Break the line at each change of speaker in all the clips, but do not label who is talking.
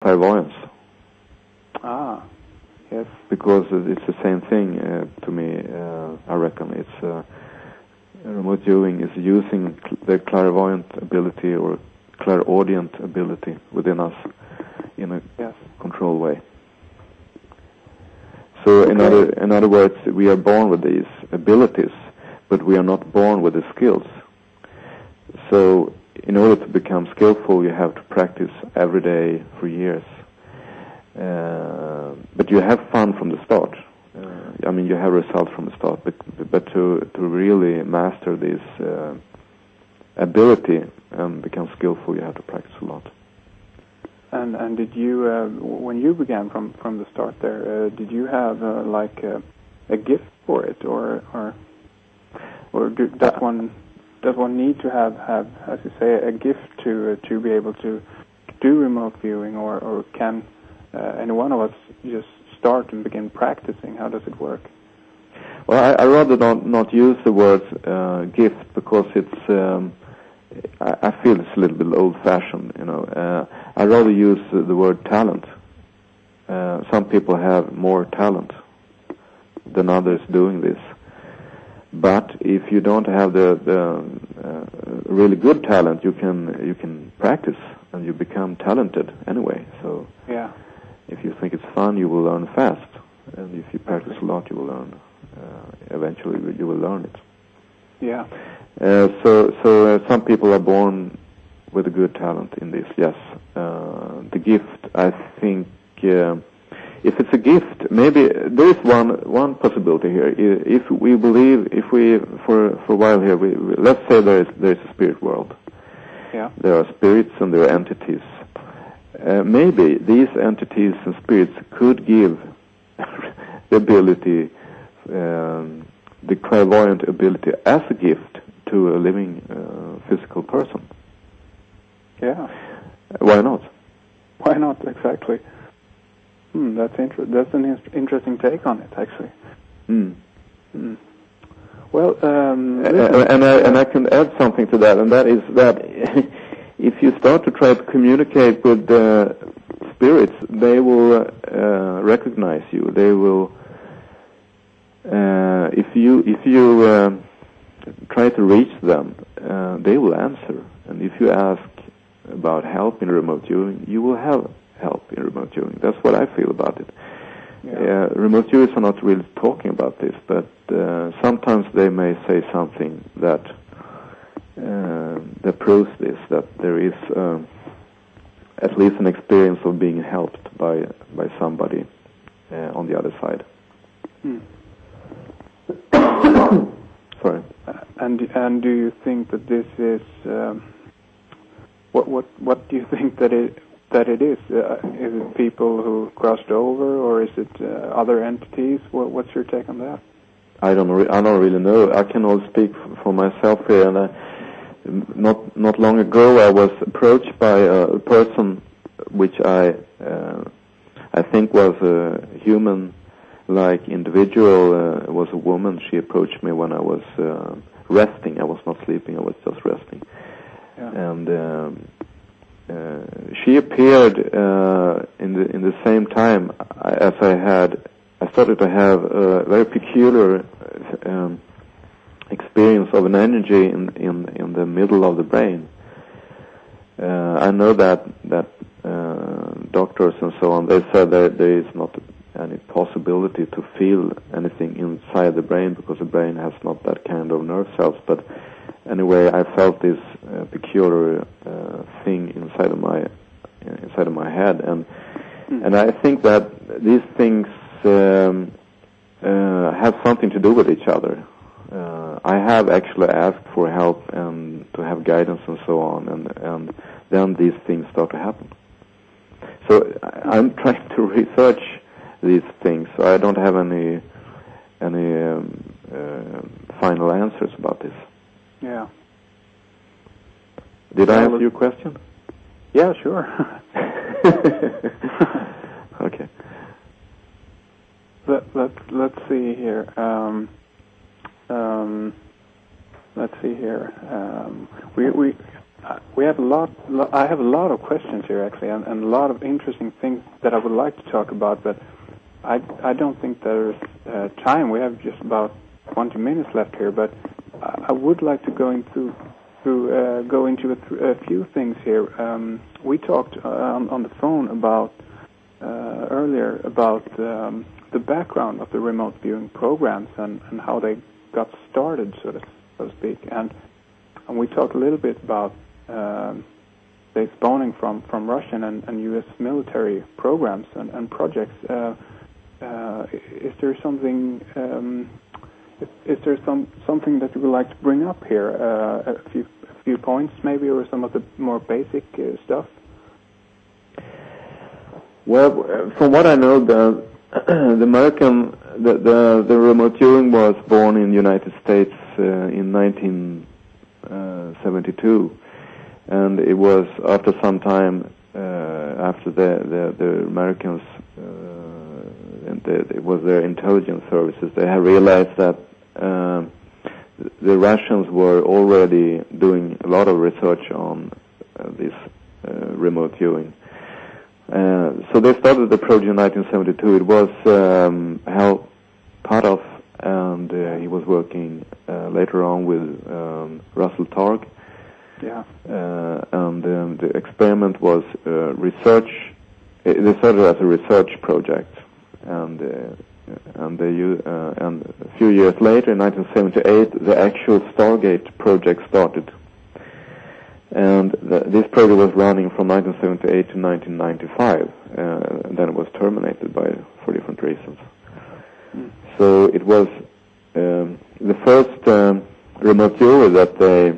clairvoyance.
Ah, yes.
Because it's the same thing to me, I reckon. It's remote viewing is using the clairvoyant ability or clairaudient ability within us in a controlled way. So in other words, we are born with these abilities, but we are not born with the skills. So in order to become skillful, you have to practice every day for years. But you have fun from the start. I mean, you have results from the start, but to really master this ability and become skillful, you have to practice a lot.
And did you, when you began from the start there, did you have like a gift for it, or does one need to have, as you say, a gift to be able to do remote viewing, or can any one of us just start and begin practicing? How does it work?
Well, I rather not use the word gift, because it's I feel it's a little bit old-fashioned, you know. I rather use the word talent. Some people have more talent than others doing this. But if you don't have the really good talent, you can practice and you become talented anyway. So if you think it's fun, you will learn fast, and if you practice a lot, you will learn. Eventually, you will learn it.
Yeah.
So some people are born with a good talent in this. Yes. The gift, I think. If it's a gift, maybe there is one possibility here. If we believe, for a while here, let's say there is a spirit world.
Yeah.
There are spirits and there are entities. Maybe these entities and spirits could give the ability, the clairvoyant ability, as a gift to a living physical person.
Yeah.
Why not?
Why not, exactly. That's an interesting take on it, actually. Well,
and I can add something to that, and that is that if you start to try to communicate with the spirits, they will recognize you. They will, if you try to reach them, they will answer. And if you ask about help in remote viewing, you will have help in remote viewing. That's what I feel about it.
Yeah.
Remote viewers are not really talking about this, but sometimes they may say something that proves this, that there is at least an experience of being helped by somebody on the other side. Sorry.
And do you think that this is what do you think that it is? Is it people who crossed over, or is it other entities? What's your take on that?
I don't really know. I can only speak for myself here. And not long ago, I was approached by a person which I think was a human-like individual. It was a woman. She approached me when I was resting. I was not sleeping. I was just resting. Yeah. And she appeared in the same time as I started to have a very peculiar experience of an energy in the middle of the brain. I know that doctors and so on, they said that there is not any possibility to feel anything inside the brain because the brain has not that kind of nerve cells. But anyway, I felt this peculiar thing inside of my head, and I think that these things have something to do with each other. I have actually asked for help and to have guidance and so on, and then these things start to happen. So I'm trying to research these things, so I don't have any final answers about this.
Yeah.
Did I answer your question?
Yeah, sure.
Okay.
Let's see here. Let's see here. we have I have a lot of questions here actually, and a lot of interesting things that I would like to talk about, but I don't think there's time. We have just about 20 minutes left here, but I would like to go into a few things here. We talked on the phone about earlier about the background of the remote viewing programs and how they got started, so to speak, and we talked a little bit about the spawning from Russian and U.S. military programs and projects. Is there something? Is there something that you would like to bring up here? A few points, maybe, or some of the more basic stuff.
Well, from what I know, the American the remote viewing was born in the United States in 1972, and it was after some time after the Americans and it was their intelligence services. They had realized that the Russians were already doing a lot of research on this remote viewing. So they started the project in 1972. It was Hal Padov, and he was working later on with Russell Targ.
Yeah.
And the experiment was research. They started as a research project, and a few years later, in 1978, the actual Stargate project started. And this project was running from 1978 to 1995, and then it was terminated for different reasons. So it was the first remote viewer that they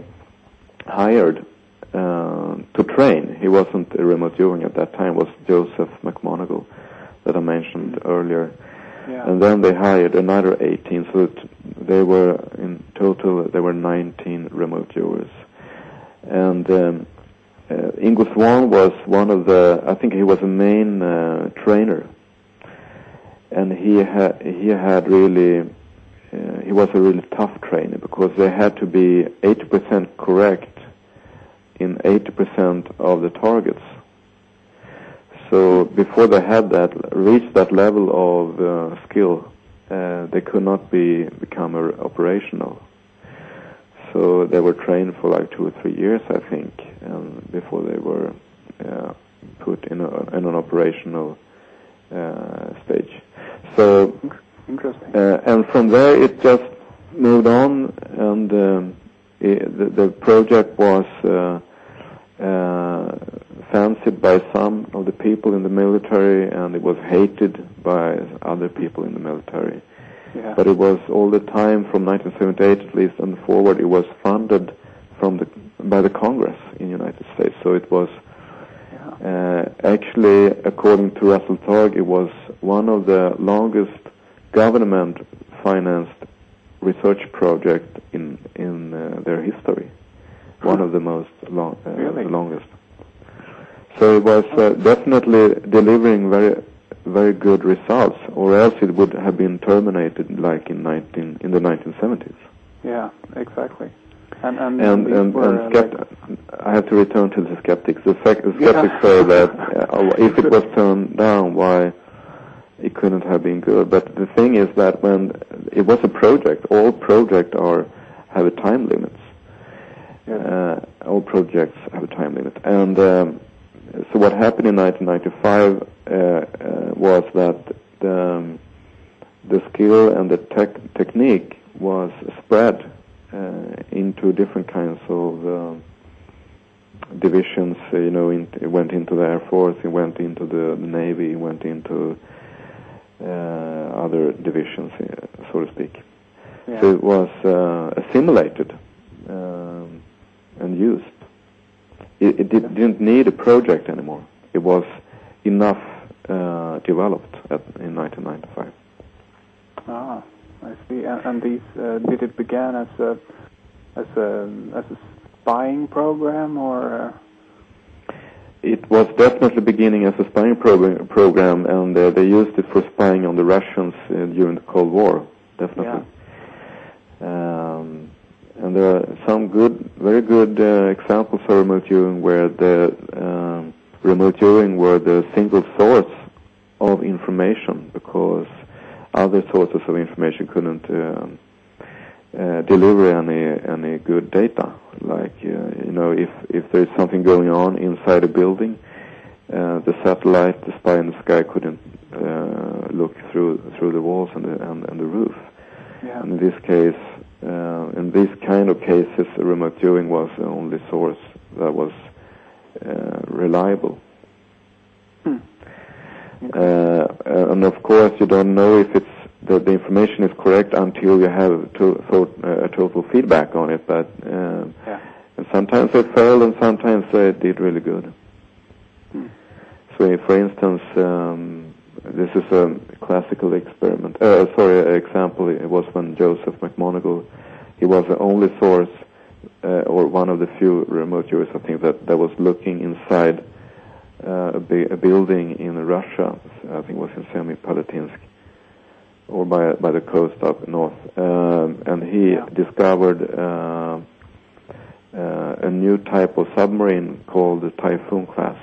hired to train. He wasn't a remote viewing at that time. It was Joseph McMonagle that I mentioned earlier.
Yeah.
And then they hired another 18, so they were in total, there were 19 remote viewers. And Ingo Swan was one of I think he was a main trainer, and he was a really tough trainer, because they had to be 80% correct in 80% of the targets. So before they had reached that level of skill, they could not become operational. So they were trained for like 2 or 3 years, I think, before they were put in an operational stage. So,
interesting.
And from there it just moved on, and the project was fancied by some of the people in the military, and it was hated by other people in the military.
Yeah.
But it was all the time from 1978 at least and forward. It was funded by the Congress in the United States. So it was actually, according to Russell Targ, it was one of the longest government-financed research projects in their history. One of the most
really?
the longest. So it was definitely delivering very, very good results, or else it would have been terminated like in the 1970s.
Yeah, exactly.
I have to return to the skeptics. The skeptics say that if it was turned down, why it couldn't have been good. But the thing is that when it was a project, all projects have a time limit. All projects have a time limit, and so what happened in 1995 was that the skill and the technique was spread into different kinds of divisions. It went into the Air Force, it went into the Navy, it went into other divisions, so to speak. Yeah. So it was assimilated and used. It didn't need a project anymore. It was enough developed in 1995.
Ah, I see. And these did it begin as a spying program, or?
It was definitely beginning as a spying program, and they used it for spying on the Russians during the Cold War. Definitely.
Yeah.
And there are some very good examples of remote viewing where the remote viewing were the single source of information because other sources of information couldn't deliver any good data. Like if there's something going on inside a building, the satellite, the spy in the sky, couldn't look through the walls and the roof.
Yeah.
And in this case, in these kind of cases, the remote viewing was the only source that was reliable. And of course, you don't know if the information is correct until you have a total feedback on it. But and sometimes they failed, and sometimes they did really good. So, for instance, this is a classical example. It was when Joseph McMoneagle, he was the only source, or one of the few remote viewers, I think, that was looking inside a building in Russia. I think it was in Semipalatinsk, or by the coast up north. And he discovered a new type of submarine called the Typhoon class.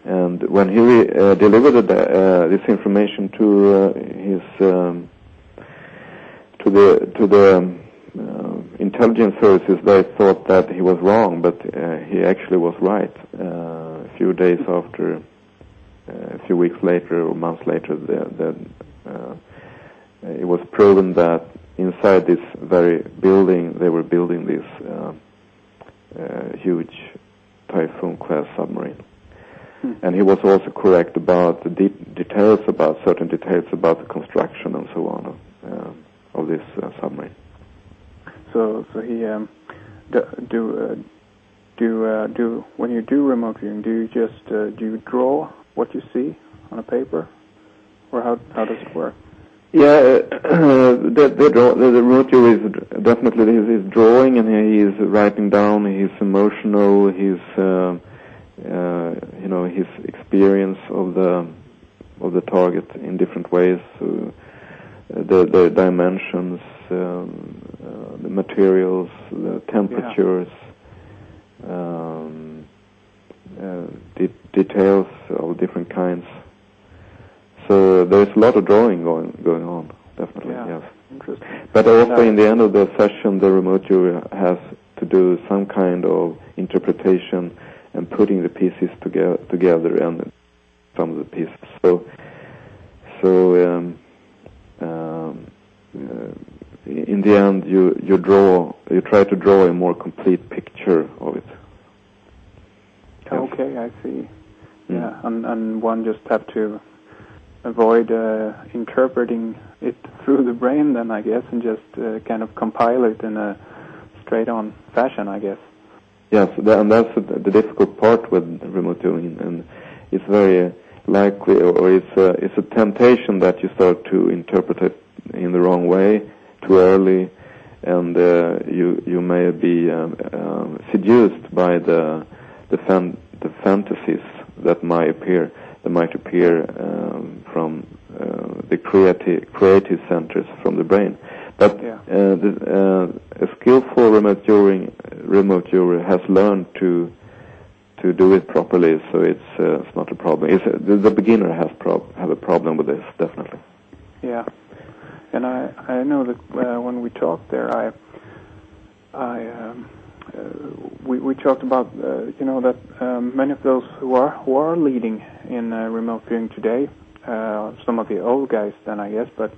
And when he delivered this information to the intelligence services, they thought that he was wrong, but he actually was right. A few days after, a few weeks later or months later, it was proven that inside this very building they were building this huge Typhoon class submarine. And he was also correct about the certain details about the construction and so on of this submarine. So
he when you do remote viewing, do you just do you draw what you see on a paper, or how does it work?
Yeah, the remote viewer is definitely he's drawing, and he is writing down his emotional, his his experience of the target in different ways, the dimensions, the materials, the temperatures, details of different kinds. So there's a lot of drawing going on, definitely. Yes.
Interesting.
But also in the end of the session, the remote viewer has to do some kind of interpretation and putting the pieces together and some of the pieces. So in the end, you try to draw a more complete picture of it.
Okay, I see. Yeah, and one just have to avoid interpreting it through the brain, then, I guess, and just kind of compile it in a straight-on fashion, I guess.
Yes, and that's the difficult part with remote viewing, and it's very likely, or it's a temptation that you start to interpret it in the wrong way too early, and you may be seduced by the fantasies that might appear from the creative centers from the brain. But a skillful remote viewer has learned to do it properly, so it's not a problem. The beginner have a problem with this, definitely.
Yeah, and I know that when we talked there, we talked about that many of those who are leading in remote viewing today, some of the old guys then, I guess, but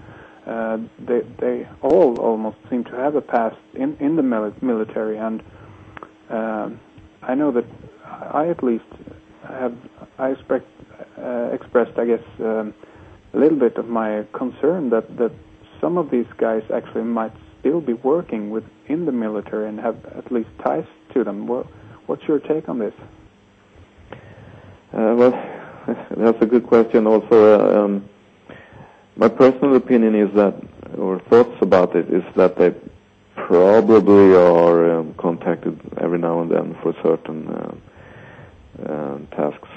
they all almost seem to have a past in the military, and I know that I at least expressed, I guess, a little bit of my concern that some of these guys actually might still be working within the military and have at least ties to them. What's your take on this?
Well, that's a good question also. My personal opinion is that, or thoughts about it, is that they probably are contacted every now and then for certain tasks.